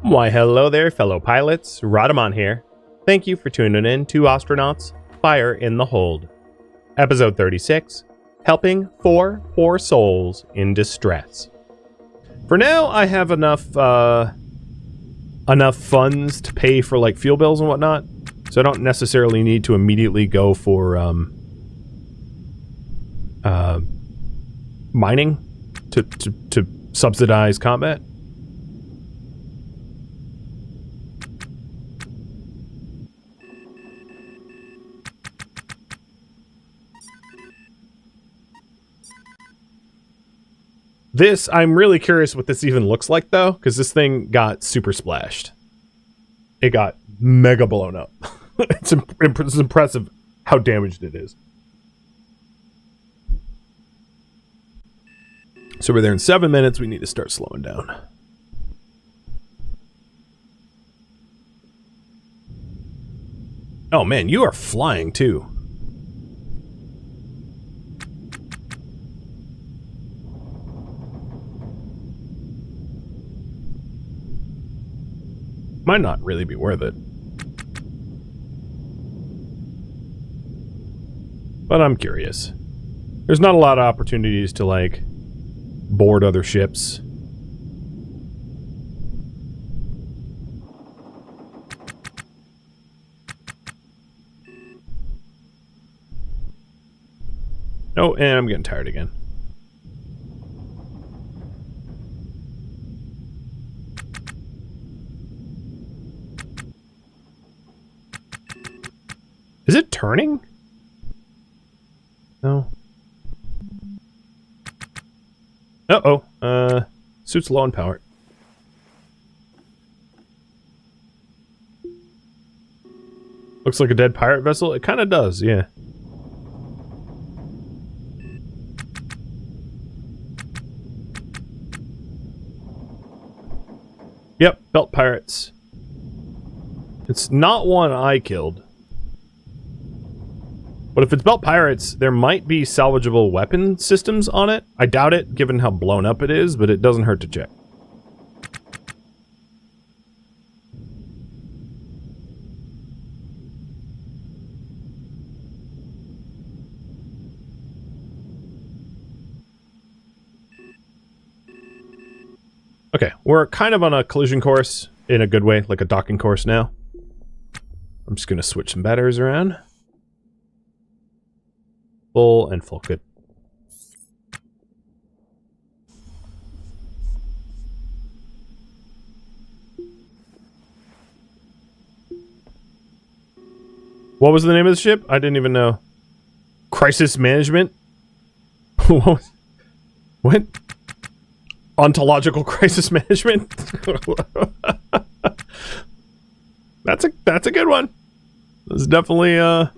Why, hello there, fellow pilots. Rhadamant here. Thank you for tuning in to Ostranauts Fire in the Hold. Episode 36, Helping 4 Poor Souls in Distress. For now, I have enough funds to pay for like fuel bills and whatnot, so I don't necessarily need to immediately go for mining to subsidize combat. I'm really curious what this even looks like, though, because this thing got super splashed. It got mega blown up. It's impressive how damaged it is. So we're there in 7 minutes. We need to start slowing down. Oh, man, you are flying, too. Might not really be worth it. But I'm curious. There's not a lot of opportunities to, like, board other ships. Oh, and I'm getting tired again. Is it turning? No. Uh-oh. Suit's low on power. Looks like a dead pirate vessel. It kind of does, yeah. Yep, belt pirates. It's not one I killed. But if it's belt pirates, there might be salvageable weapon systems on it. I doubt it, given how blown up it is, but it doesn't hurt to check. Okay, we're kind of on a collision course in a good way, like a docking course now. I'm just going to switch some batteries around. Full and full, good. What was the name of the ship? I didn't even know. Crisis management? What? Ontological crisis management? That's a good one. There's definitely a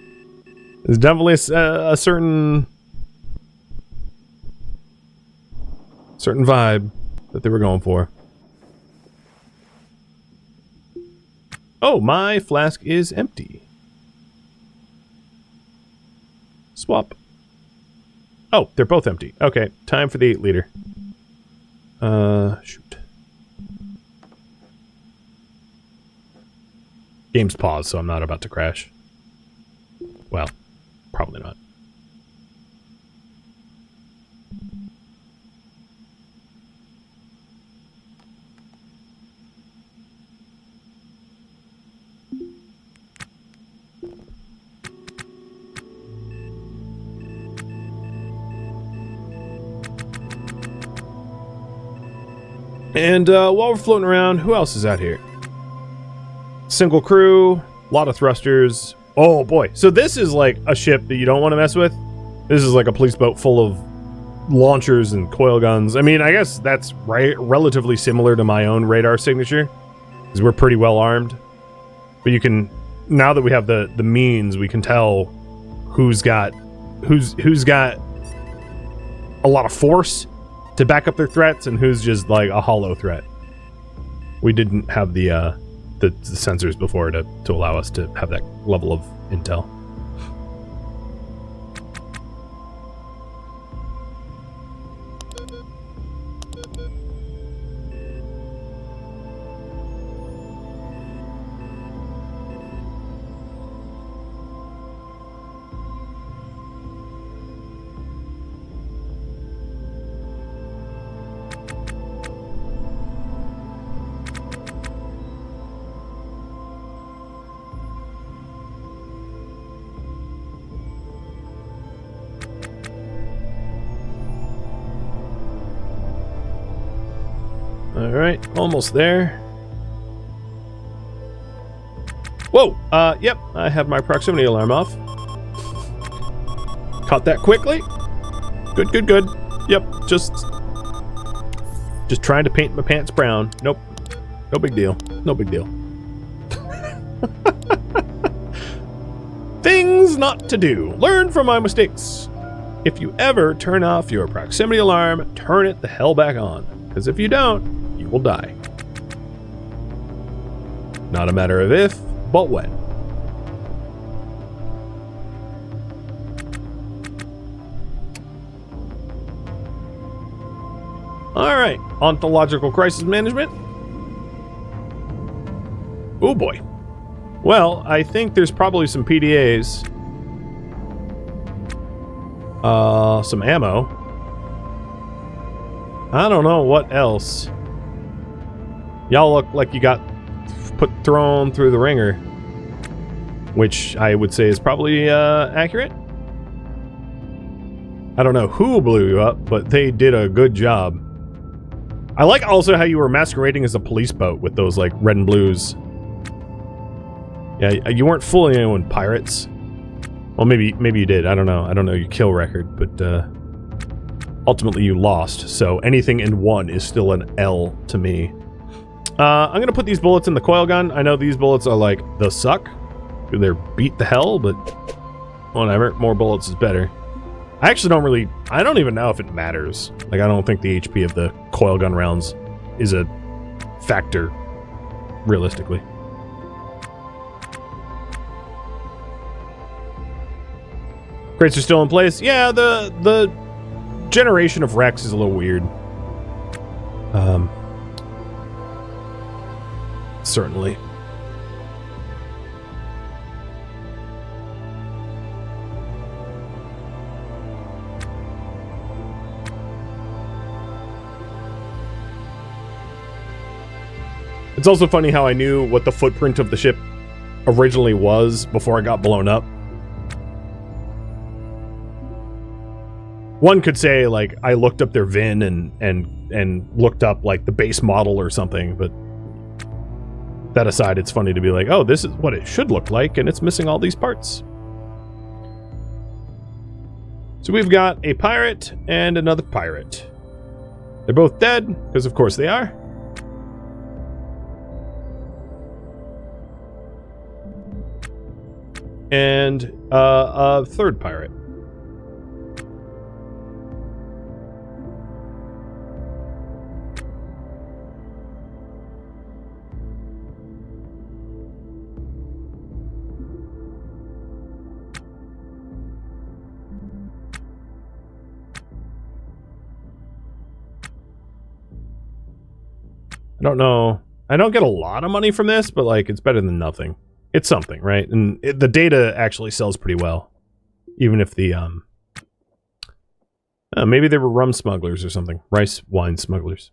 certain vibe that they were going for. Oh, my flask is empty. Swap. Oh, they're both empty. Okay, time for the 8-liter. Shoot. Game's paused, so I'm not about to crash. Well, probably not. And while we're floating around, who else is out here? Single crew, a lot of thrusters. Oh boy, so this is like a ship that you don't want to mess with. This is like a police boat full of launchers and coil guns. I mean, I guess that's relatively similar to my own radar signature, because we're pretty well armed. But you can, now that we have the means, we can tell who's got a lot of force to back up their threats and who's just like a hollow threat. We didn't have the sensors before to allow us to have that level of intel. Alright, almost there. Whoa! Yep, I have my proximity alarm off. Caught that quickly. Good, good, good. Yep, just trying to paint my pants brown. Nope. No big deal. No big deal. Things not to do. Learn from my mistakes. If you ever turn off your proximity alarm, turn it the hell back on. Because if you don't, you will die. Not a matter of if, but when. Alright, ontological crisis management. Oh boy. Well, I think there's probably some PDAs. Some ammo. I don't know what else. Y'all look like you got thrown through the ringer. Which I would say is probably accurate. I don't know who blew you up, but they did a good job. I like also how you were masquerading as a police boat with those like red and blues. Yeah, you weren't fooling anyone, pirates. Well, maybe you did. I don't know. I don't know your kill record, but ultimately you lost. So anything in 1 is still an L to me. I'm gonna put these bullets in the coil gun. I know these bullets are like the suck. They're beat the hell, but whatever. More bullets is better. I actually I don't even know if it matters. Like, I don't think the HP of the coil gun rounds is a factor, realistically. Crates are still in place. Yeah, the generation of Rex is a little weird. Certainly. It's also funny how I knew what the footprint of the ship originally was before it got blown up. One could say, like, I looked up their VIN and looked up, like, the base model or something, but that aside, it's funny to be like, oh, this is what it should look like, and it's missing all these parts. So we've got a pirate and another pirate. They're both dead, because of course they are. And a third pirate. I don't know. I don't get a lot of money from this, but like it's better than nothing. It's something, right? And the data actually sells pretty well. Even if the maybe they were rum smugglers or something. Rice wine smugglers.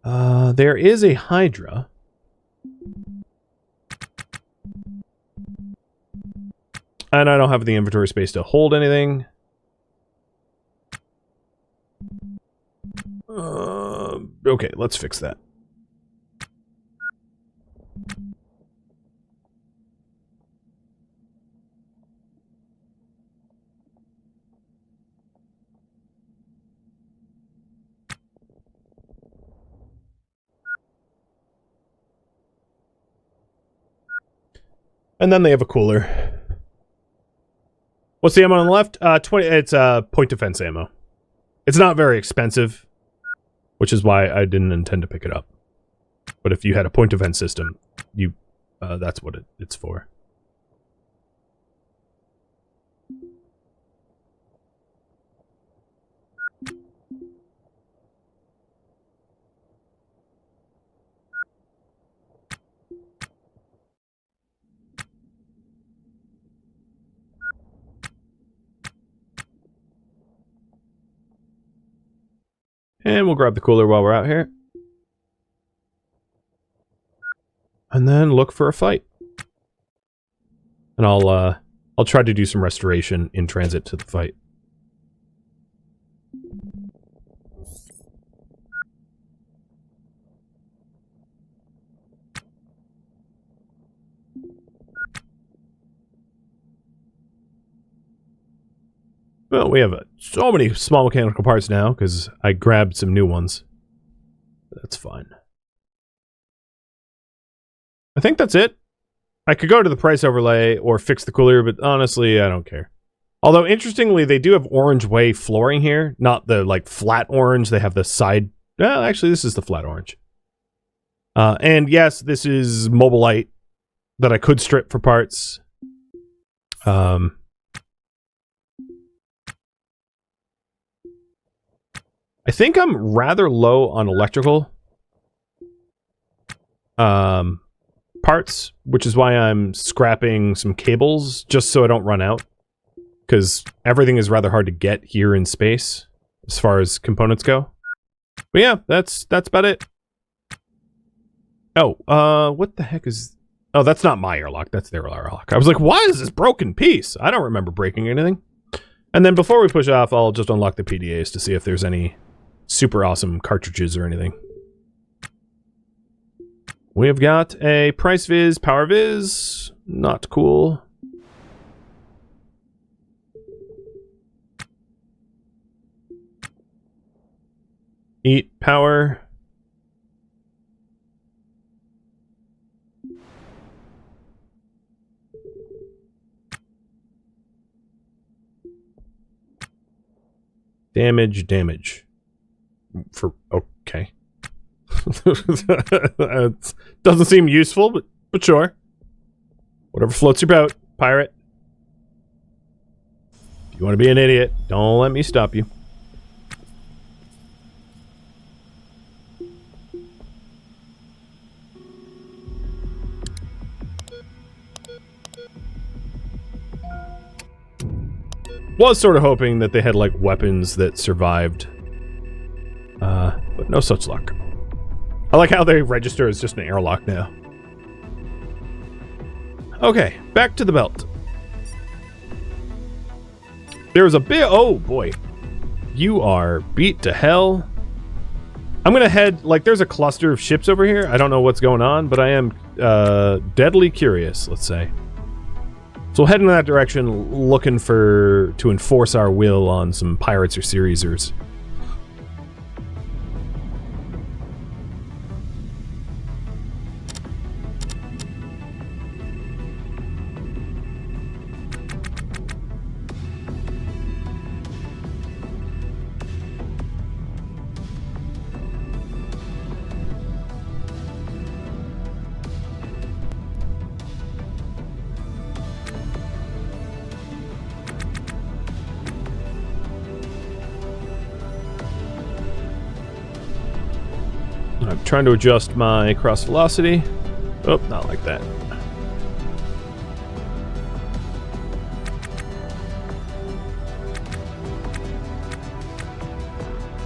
There is a Hydra. And I don't have the inventory space to hold anything. Okay, let's fix that. And then they have a cooler. What's the ammo on the left? 20. It's point defense ammo. It's not very expensive, which is why I didn't intend to pick it up. But if you had a point defense system, you that's what it's for. And we'll grab the cooler while we're out here. And then look for a fight. And I'll try to do some restoration in transit to the fight. Well, we have so many small mechanical parts now because I grabbed some new ones. That's fine. I think that's it. I could go to the price overlay or fix the cooler, but honestly, I don't care. Although, interestingly, they do have orange way flooring here. Not the, like, flat orange. They have the side... Well, actually, this is the flat orange. And yes, this is Mobilite that I could strip for parts. I think I'm rather low on electrical parts, which is why I'm scrapping some cables just so I don't run out. Because everything is rather hard to get here in space as far as components go. But yeah, that's about it. Oh, what the heck is... Oh, that's not my airlock. That's their airlock. I was like, why is this broken piece? I don't remember breaking anything. And then before we push off, I'll just unlock the PDAs to see if there's any super awesome cartridges or anything. We have got a Price Viz, Power Viz. Not cool. Eat power. Damage. For okay. Doesn't seem useful, but sure. Whatever floats your boat, pirate. If you want to be an idiot, don't let me stop you. Was sort of hoping that they had, like, weapons that survived. But no such luck. I like how they register as just an airlock now. Okay, back to the belt. There's a bit... Oh, boy. You are beat to hell. I'm gonna head... Like, there's a cluster of ships over here. I don't know what's going on, but I am deadly curious, let's say. So we'll head in that direction, looking to enforce our will on some pirates or Ceresers. I'm trying to adjust my cross velocity. Oh, not like that.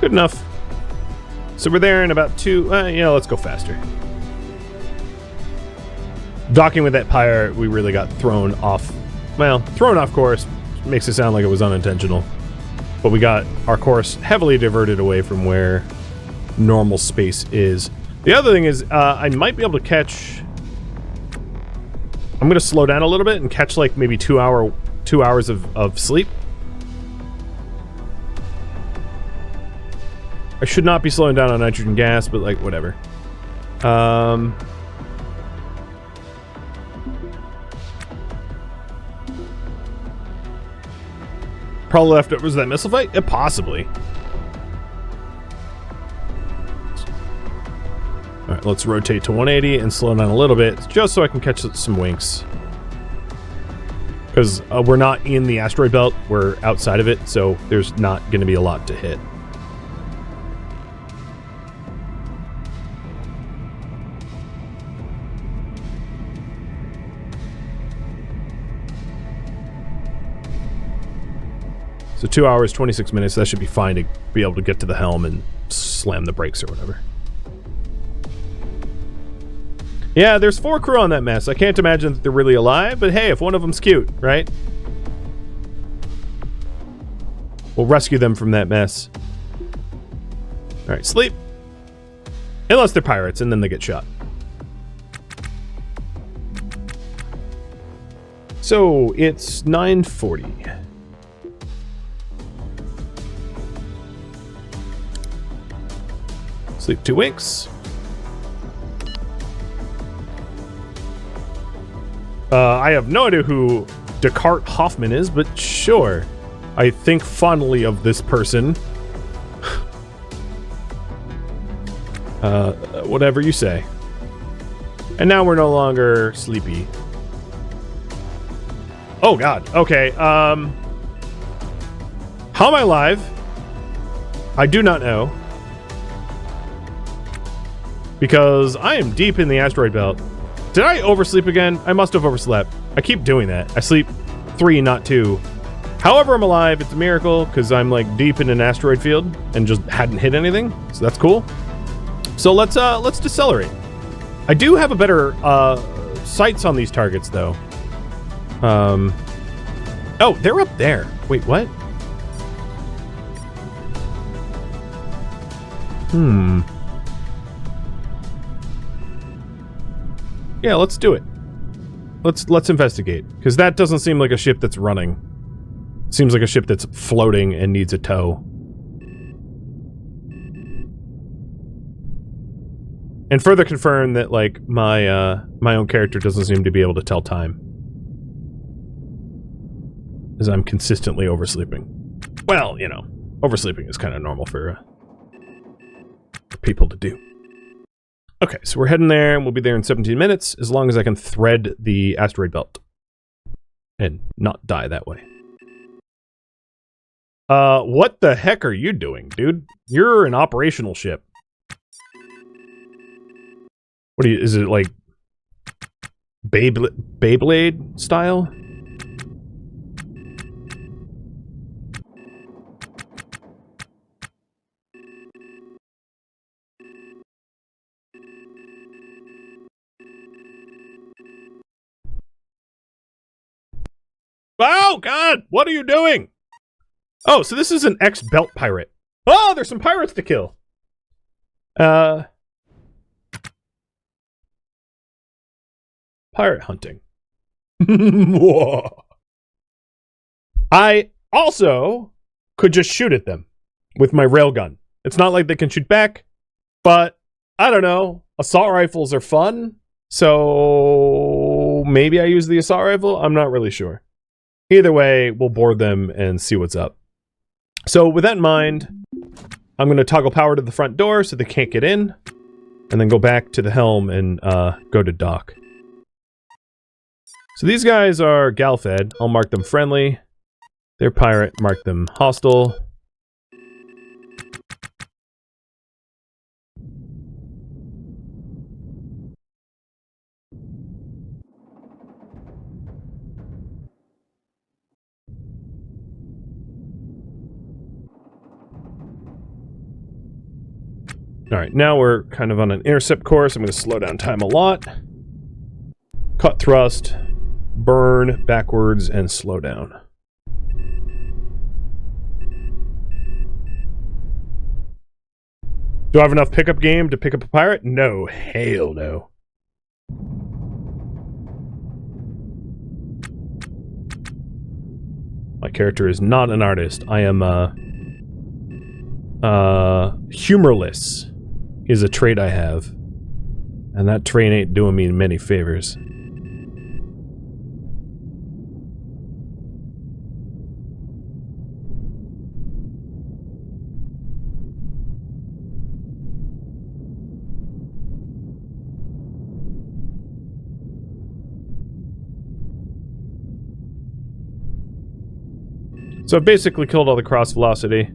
Good enough. So we're there in about let's go faster. Docking with that pirate, we really got thrown off. Well, thrown off course makes it sound like it was unintentional. But we got our course heavily diverted away from where normal space is. The other thing is, I might be able to catch... I'm going to slow down a little bit and catch like maybe 2 hours of sleep. I should not be slowing down on nitrogen gas, but like, whatever. Probably leftovers of that missile fight? Yeah, possibly. Alright, let's rotate to 180 and slow down a little bit, just so I can catch some winks. Because we're not in the asteroid belt, we're outside of it, so there's not going to be a lot to hit. So 2 hours, 26 minutes, that should be fine to be able to get to the helm and slam the brakes or whatever. Yeah, there's 4 crew on that mess. I can't imagine that they're really alive, but hey, if one of them's cute, right? We'll rescue them from that mess. Alright, sleep. Unless they're pirates, and then they get shot. So, it's 9:40. Sleep 2 winks. I have no idea who Descartes Hoffman is, but sure. I think fondly of this person. Whatever you say. And now we're no longer sleepy. Oh god, okay, how am I alive? I do not know. Because I am deep in the asteroid belt. Did I oversleep again? I must have overslept. I keep doing that. I sleep 3, not 2. However I'm alive, it's a miracle, because I'm like deep in an asteroid field and just hadn't hit anything, so that's cool. So let's decelerate. I do have a better sights on these targets though. Oh, they're up there. Wait, what? Yeah, let's do it. Let's investigate, because that doesn't seem like a ship that's running. It seems like a ship that's floating and needs a tow. And further confirm that, like, my my own character doesn't seem to be able to tell time, as I'm consistently oversleeping. Well, you know, oversleeping is kind of normal for people to do. Okay, so we're heading there, and we'll be there in 17 minutes, as long as I can thread the asteroid belt. And not die that way. What the heck are you doing, dude? You're an operational ship. What do you, is it like... Beyblade style? Oh, God! What are you doing? Oh, so this is an ex-belt pirate. Oh, there's some pirates to kill! Pirate hunting. I also could just shoot at them with my railgun. It's not like they can shoot back, but I don't know. Assault rifles are fun, so maybe I use the assault rifle? I'm not really sure. Either way, we'll board them and see what's up. So with that in mind, I'm going to toggle power to the front door so they can't get in, and then go back to the helm and go to dock. So these guys are gal-fed. I'll mark them friendly. They're pirate, mark them hostile. Alright, now we're kind of on an intercept course. I'm going to slow down time a lot. Cut thrust, burn backwards, and slow down. Do I have enough pickup game to pick up a pirate? No, hell no. My character is not an artist. I am humorless is a trait I have. And that trait ain't doing me many favors. So I've basically killed all the cross velocity.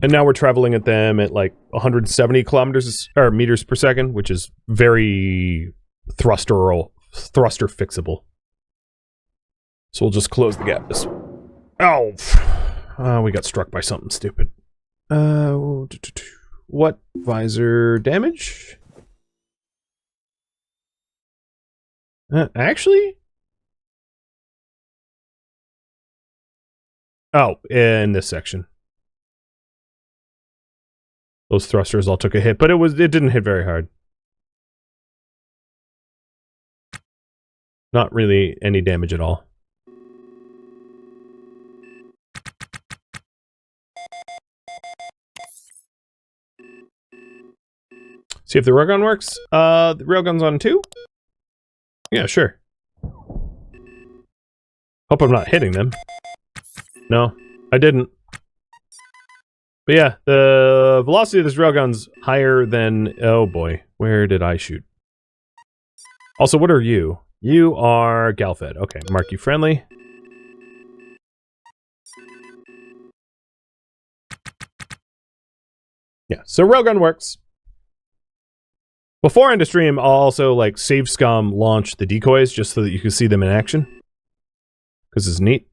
And now we're traveling at them at like 170 kilometers or meters per second, which is very thruster fixable. So we'll just close the gap. Oh, we got struck by something stupid. What visor damage? Actually? Oh, in this section. Those thrusters all took a hit, but it didn't hit very hard. Not really any damage at all. See if the railgun works. The railgun's on 2? Yeah, sure. Hope I'm not hitting them. No, I didn't. But yeah, the velocity of this railgun's higher than... Oh boy, where did I shoot? Also, what are you? You are Galfed. Okay, mark you friendly. Yeah, so railgun works. Before end of stream, I'll also like save scum launch the decoys just so that you can see them in action. Because it's neat.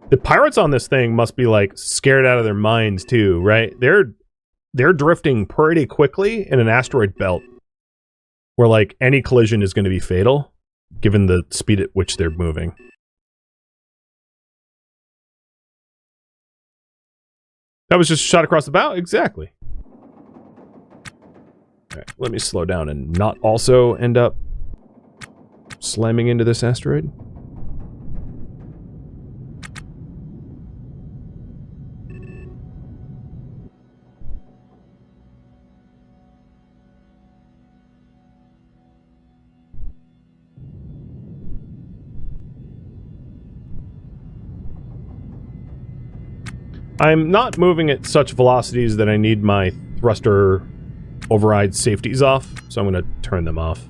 The pirates on this thing must be like scared out of their minds too, right? They're drifting pretty quickly in an asteroid belt where like any collision is going to be fatal given the speed at which they're moving. That was just shot across the bow? Exactly. Alright, let me slow down and not also end up slamming into this asteroid. I'm not moving at such velocities that I need my thruster override safeties off, so I'm going to turn them off.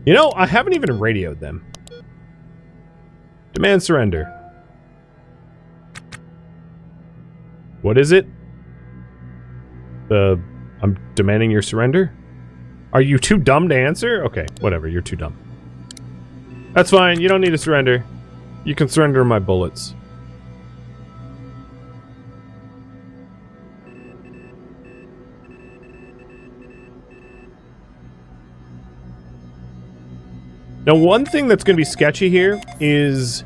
You know, I haven't even radioed them. Demand surrender. What is it? I'm demanding your surrender? Are you too dumb to answer? Okay, whatever, you're too dumb. That's fine, you don't need to surrender. You can surrender my bullets. Now, one thing that's going to be sketchy here is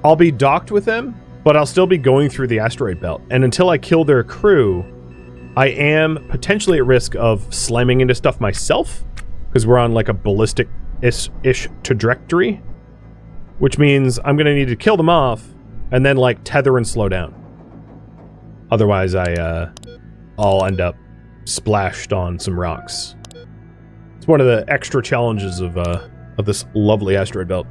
I'll be docked with them, but I'll still be going through the asteroid belt. And until I kill their crew, I am potentially at risk of slamming into stuff myself, because we're on like a ballistic-ish trajectory, which means I'm going to need to kill them off and then like tether and slow down. Otherwise, I'll end up splashed on some rocks. It's one of the extra challenges of this lovely asteroid belt.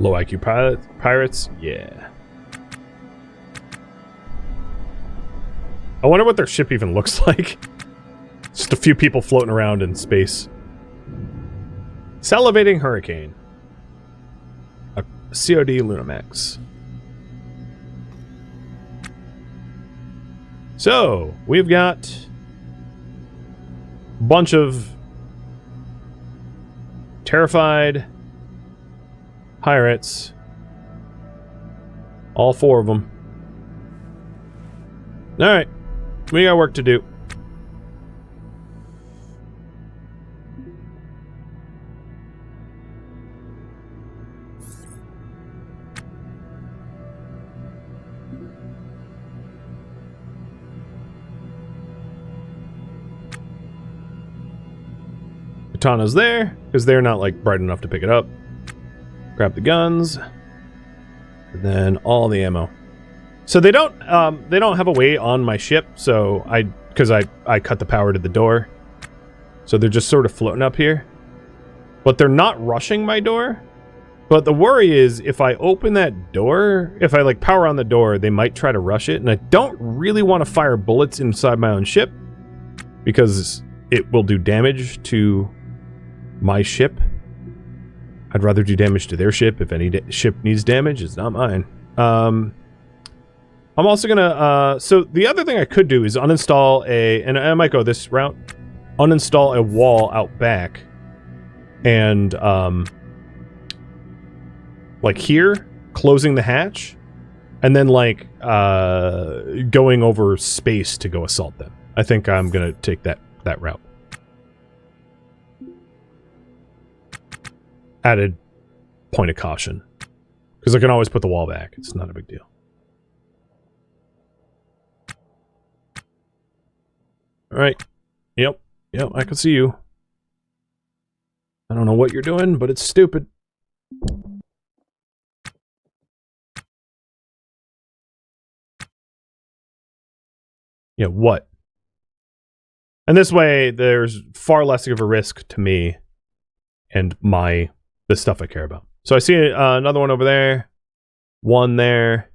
Low IQ pirates? Yeah. I wonder what their ship even looks like. Just a few people floating around in space. Salvaging hurricane. A COD Lunamax. So, we've got a bunch of terrified pirates. All 4 of them. Alright. We got work to do. Katana's there, because they're not like bright enough to pick it up. Grab the guns, and then all the ammo. So they don't have a way on my ship, so because I cut the power to the door, so they're just sort of floating up here. But they're not rushing my door. But the worry is if I open that door, if I like power on the door, they might try to rush it, and I don't really want to fire bullets inside my own ship because it will do damage to my ship. I'd rather do damage to their ship. If any ship needs damage, it's not mine. I'm also gonna, so the other thing I could do is uninstall and I might go this route, uninstall a wall out back, and, like here, closing the hatch, and then like going over space to go assault them. I think I'm gonna take that route. Added point of caution, because I can always put the wall back. It's not a big deal. All right. Yep. I can see you. I don't know what you're doing, but it's stupid. Yeah, what? And this way, there's far less of a risk to me and the stuff I care about. So I see another one over there. One there.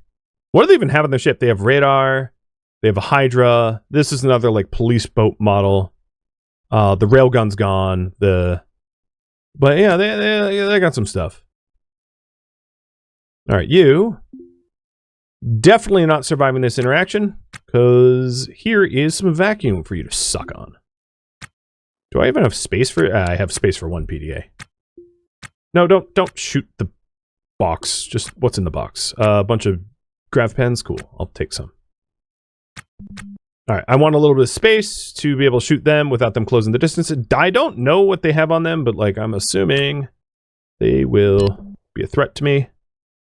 What do they even have on their ship? They have radar. They have a Hydra. This is another like police boat model. The railgun's gone. But yeah, they got some stuff. All right, you definitely not surviving this interaction, because here is some vacuum for you to suck on. Do I even have space for? I have space for one PDA. No, don't shoot the box. Just what's in the box? A bunch of grav pens. Cool. I'll take some. All right. I want a little bit of space to be able to shoot them without them closing the distance. I don't know what they have on them, but like I'm assuming they will be a threat to me.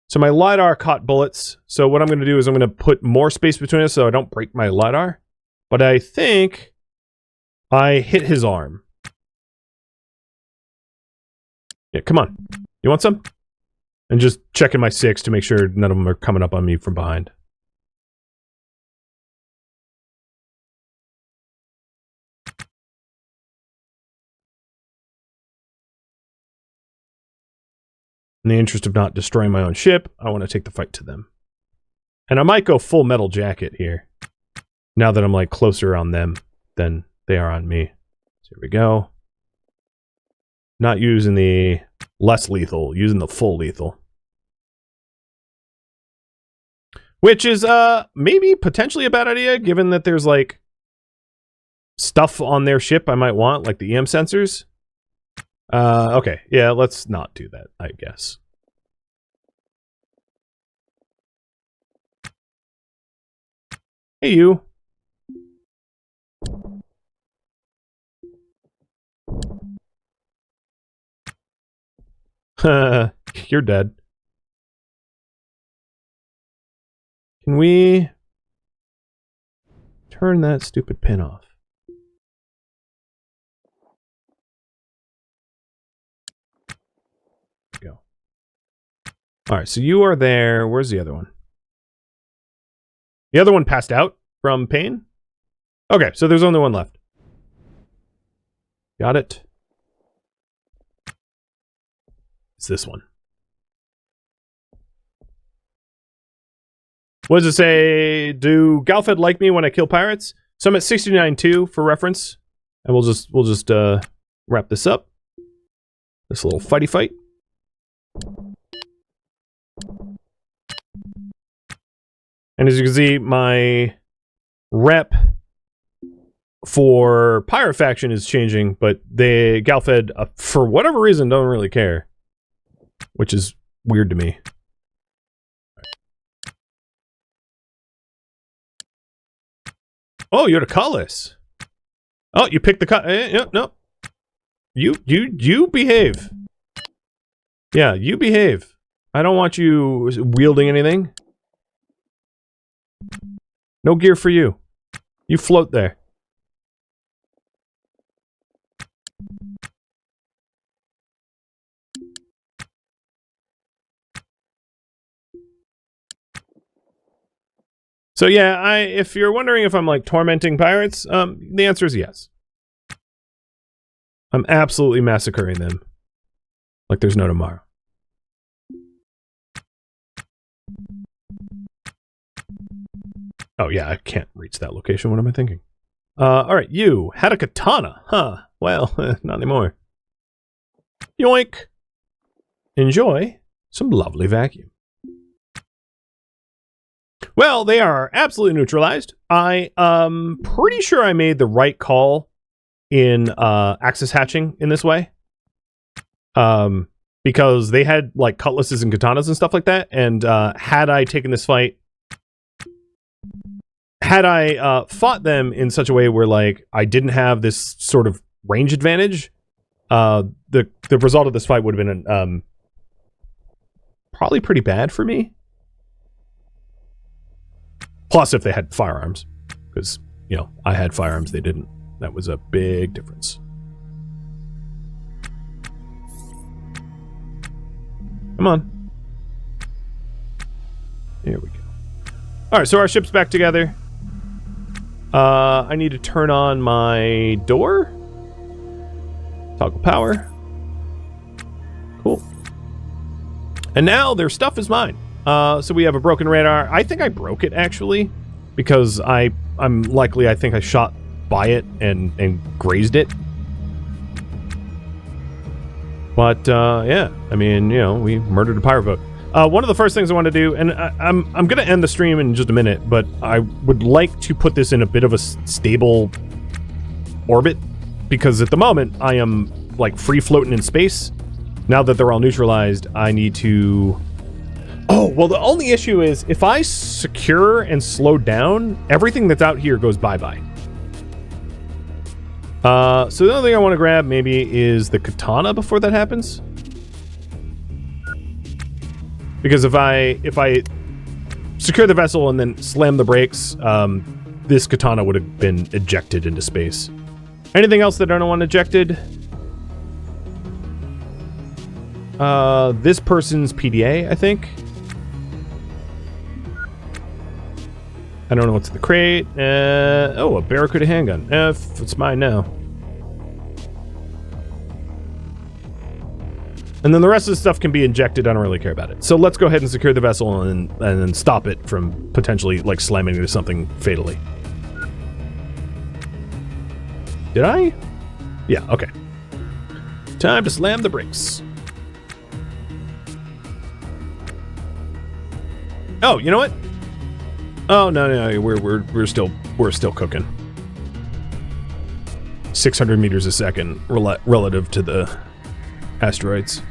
So my LiDAR caught bullets. So what I'm going to do is I'm going to put more space between us so I don't break my LiDAR. But I think I hit his arm. Yeah, come on. You want some? And just checking my 6 to make sure none of them are coming up on me from behind. In the interest of not destroying my own ship, I want to take the fight to them. And I might go full metal jacket here. Now that I'm like closer on them than they are on me. So here we go. Not using the less lethal, using the full lethal. Which is maybe potentially a bad idea, given that there's like stuff on their ship I might want, like the EM sensors. Okay, yeah, let's not do that, I guess. Hey, you. You're dead. Can we turn that stupid pin off? There we go. All right, so you are there. Where's the other one? The other one passed out from pain? Okay, so there's only one left. Got it. It's this one. What does it say? Do Galfed like me when I kill pirates? So I'm at 69.2 for reference. And we'll just wrap this up. This little fighty fight. And as you can see, my rep for pirate faction is changing, but the Galfed, for whatever reason, don't really care. Which is weird to me. Oh, you're the colorless. Oh, you picked the cut. No. You behave. Yeah, you behave. I don't want you wielding anything. No gear for you. You float there. So yeah, if you're wondering if I'm like tormenting pirates, the answer is yes. I'm absolutely massacring them. Like there's no tomorrow. Oh yeah, I can't reach that location. What am I thinking? Alright, you had a katana, huh? Well, not anymore. Yoink! Enjoy some lovely vacuum. Well, they are absolutely neutralized. I pretty sure I made the right call in access hatching in this way. because they had like cutlasses and katanas and stuff like that. And had I taken this fight, had I fought them in such a way where like I didn't have this sort of range advantage, the result of this fight would have been probably pretty bad for me. Plus, if they had firearms, because you know I had firearms, they didn't. That was a big difference. Come on. Here we go. All right, so our ship's back together. I need to turn on my door. Toggle power. Cool. And now their stuff is mine. So we have a broken radar. I think I broke it, actually, because I think I shot by it and grazed it. But, yeah, I mean, you know, we murdered a pirate boat. One of the first things I want to do, and I'm going to end the stream in just a minute, but I would like to put this in a bit of a stable orbit, because at the moment I am, like, free floating in space. Now that they're all neutralized, I need to... Oh, well, the only issue is if I secure and slow down, everything that's out here goes bye-bye. So the other thing I want to grab maybe is the katana before that happens. Because if I secure the vessel and then slam the brakes, this katana would have been ejected into space. Anything else that I don't want ejected? This person's PDA, I think. I don't know what's in the crate. Oh, a Barracuda handgun. It's mine now. And then the rest of the stuff can be injected. I don't really care about it. So let's go ahead and secure the vessel and then stop it from potentially like slamming into something fatally. Did I? Yeah, okay. Time to slam the brakes. Oh, you know what? Oh no, we're still cooking. 600 meters a second relative to the asteroids.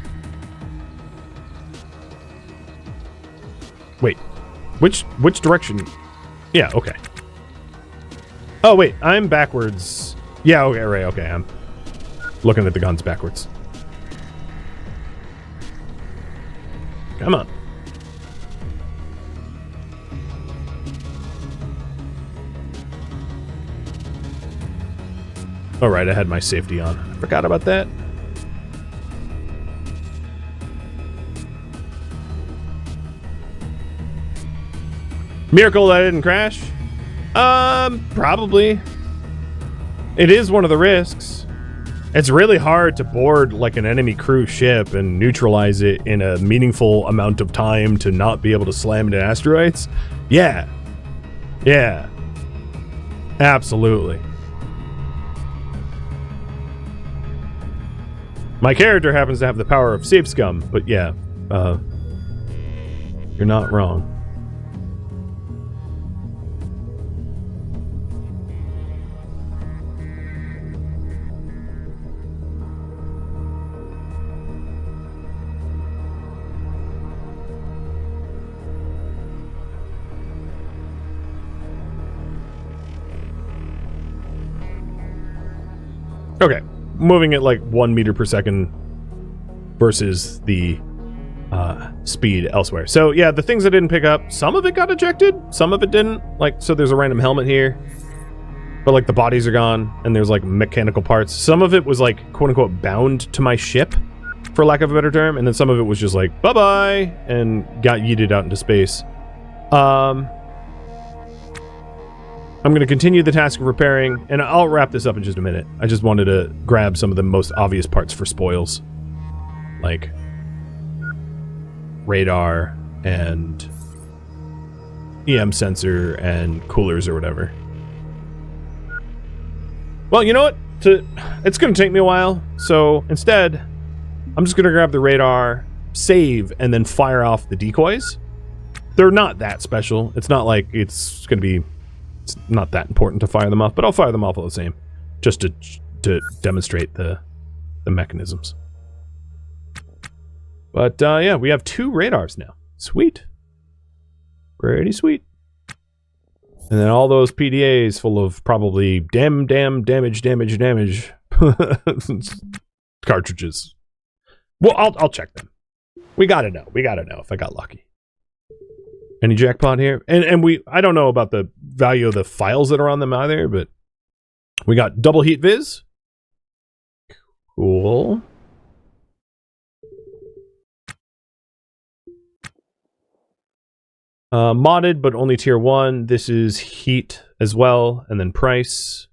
Wait, which direction? Yeah, okay. Oh wait, I'm backwards. Yeah, okay, right, okay. I'm looking at the guns backwards. Come on. All right, I had my safety on. I forgot about that. Miracle that I didn't crash? Probably. It is one of the risks. It's really hard to board like an enemy cruise ship and neutralize it in a meaningful amount of time to not be able to slam into asteroids. Yeah. Yeah. Absolutely. My character happens to have the power of safe scum, but yeah, you're not wrong. Okay, moving at like 1 meter per second versus the speed elsewhere. So yeah, the things I didn't pick up, some of it got ejected, some of it didn't. Like, so there's a random helmet here, but like the bodies are gone and there's like mechanical parts. Some of it was like quote unquote bound to my ship, for lack of a better term, and then some of it was just like bye-bye and got yeeted out into space. I'm going to continue the task of repairing, and I'll wrap this up in just a minute. I just wanted to grab some of the most obvious parts for spoils, like radar and EM sensor and coolers or whatever. Well, you know what? It's going to take me a while, so instead, I'm just going to grab the radar, save, and then fire off the decoys. They're not that special. It's not like it's going to be... It's not that important to fire them off, but I'll fire them off all the same, just to demonstrate the mechanisms. But yeah, we have 2 radars now. Sweet. Pretty sweet. And then all those PDAs full of probably damage cartridges. Well, I'll check them. We gotta know. We gotta know if I got lucky. Any jackpot here? And I don't know about the value of the files that are on them either, but we got double heat viz. Cool. Modded, but only tier 1. This is heat as well, and then price.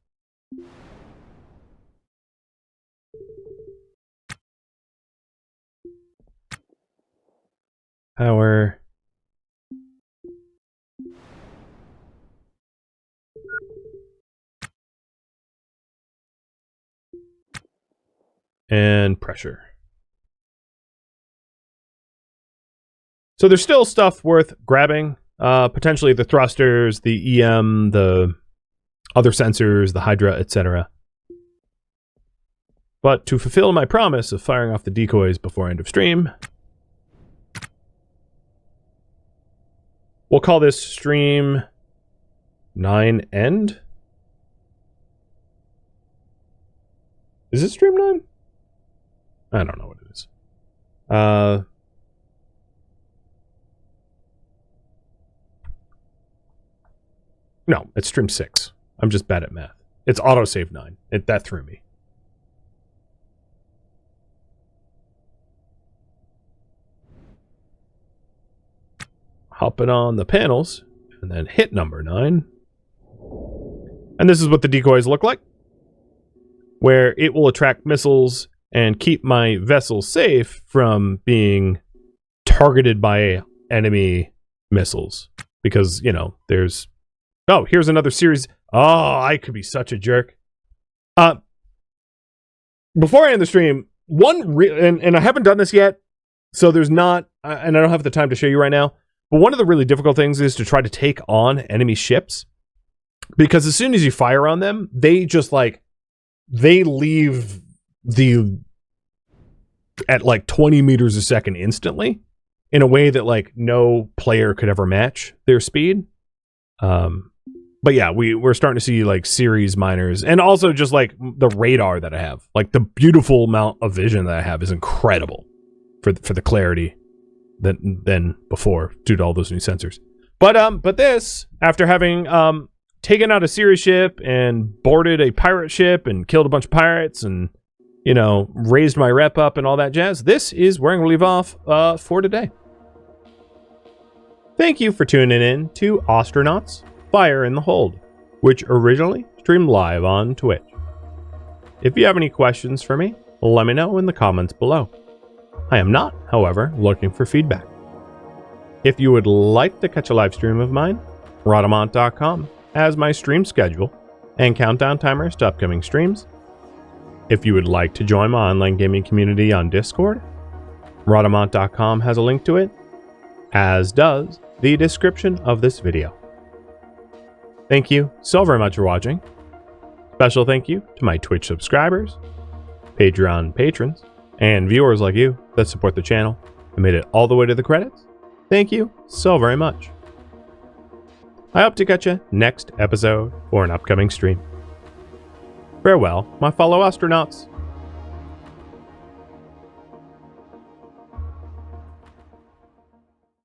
Power. And pressure. So there's still stuff worth grabbing. Potentially the thrusters, the EM, the other sensors, the Hydra, etc. But to fulfill my promise of firing off the decoys before end of stream, we'll call this stream 9 end. Is it stream 9? I don't know what it is. No, it's stream 6. I'm just bad at math. It's autosave 9. That threw me. Hop it on the panels, and then hit number 9. And this is what the decoys look like, where it will attract missiles and keep my vessel safe from being targeted by enemy missiles. Because, you know, there's... Oh, here's another series. Oh, I could be such a jerk. Before I end the stream, and I haven't done this yet, so there's not... and I don't have the time to show you right now, but one of the really difficult things is to try to take on enemy ships. Because as soon as you fire on them, they just, like... They leave at like 20 meters a second instantly in a way that like no player could ever match their speed. But yeah, we're starting to see like Ceres miners, and also just like the radar that I have, like the beautiful amount of vision that I have is incredible for the clarity than before due to all those new sensors. But this, after having taken out a Ceres ship and boarded a pirate ship and killed a bunch of pirates and, you know, raised my rep up and all that jazz, this is where I'm going to leave off for today. Thank you for tuning in to Ostranauts Fire in the Hold, which originally streamed live on Twitch. If you have any questions for me, let me know in the comments below. I am not, however, looking for feedback. If you would like to catch a live stream of mine, Rhadamant.com has my stream schedule and countdown timers to upcoming streams. If you would like to join my online gaming community on Discord, Rhadamant.com has a link to it, as does the description of this video. Thank you so very much for watching. Special thank you to my Twitch subscribers, Patreon patrons, and viewers like you that support the channel and made it all the way to the credits. Thank you so very much. I hope to catch you next episode or an upcoming stream. Farewell, my fellow astronauts.